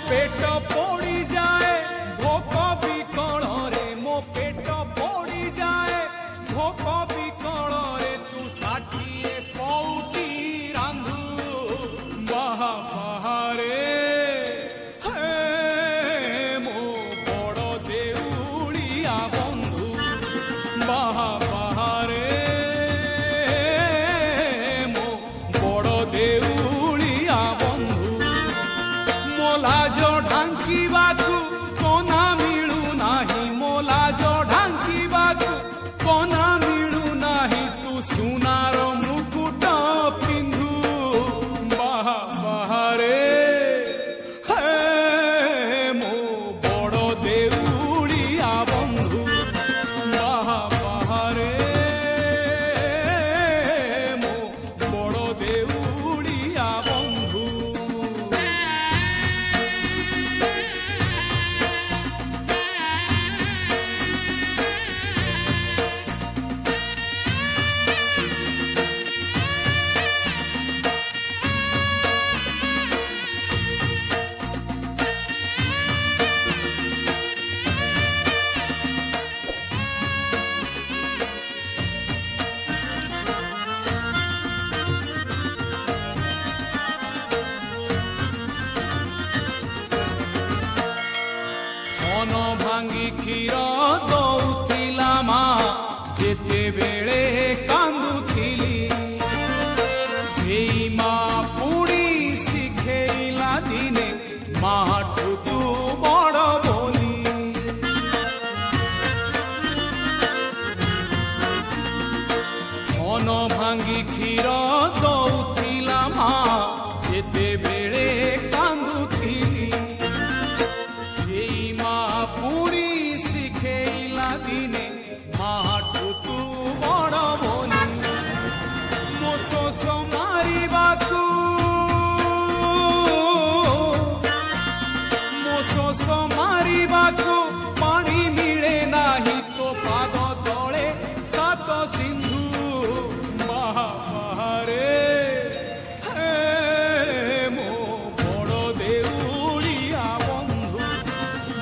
पेट पोड़ी जाए भोक भी कण रे मो पेट पोड़ी जाए भोक भी कण रे तू 60 पौटी रांधु बाहा बाहारे हे मो बड़ देउलिया बंधु बाहा बाहारे मो बड़ देउलिया बंधु मोलाज ढांकीबाकू कोना मिलू नाही मोलाज ढांकीबाकू कोना मिलू नाही तू सुनार मुकुट पिंधु बाहा बाहारे हे मो बड़ देउलिया बंधु बाहा बाहारे मो बड़ देउलिया बंधु मन भांगी क्षीर दौथिला मा जेते बेले कांदुथिली सेई मा पुड़ी शिखेइला दिने माठू तू बड़ बोली मन भांगी क्षीर दौथिला मा जेते बेले कांदुथिली पुरी शिखेइला दिने माठू तू बड़ बोली मो शोष मारिबाकू मो शोष मारिबाकू पानी मिले नाही तो पाद तले सात सिंधु बाहा बाहारे हे मो बड़ देउलिया बंधु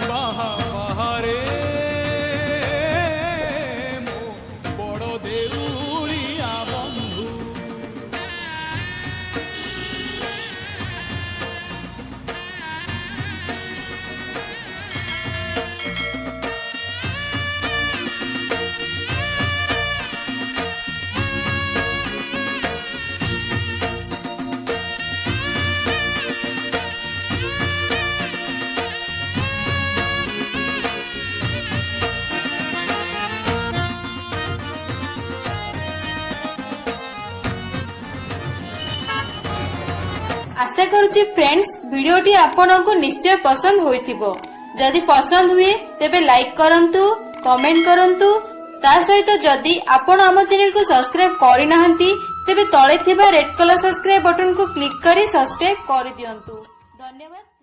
बाहा बाहारे मो बड़ देउलिया बंधु आशा करुछि फ्रेंड्स वीडियोटी आपनको निश्चय पसंद होइथिबो। जदि पसंद हुए तेबे लाइक करंतु, कमेंट करंतु। ता सहित जदि आपण आम चैनल को सब्सक्राइब करि नाहंती तेबे तळे थिबा रेड कलर सब्सक्राइब बटन को क्लिक करी सब्सक्राइब करि दियंतु। धन्यवाद।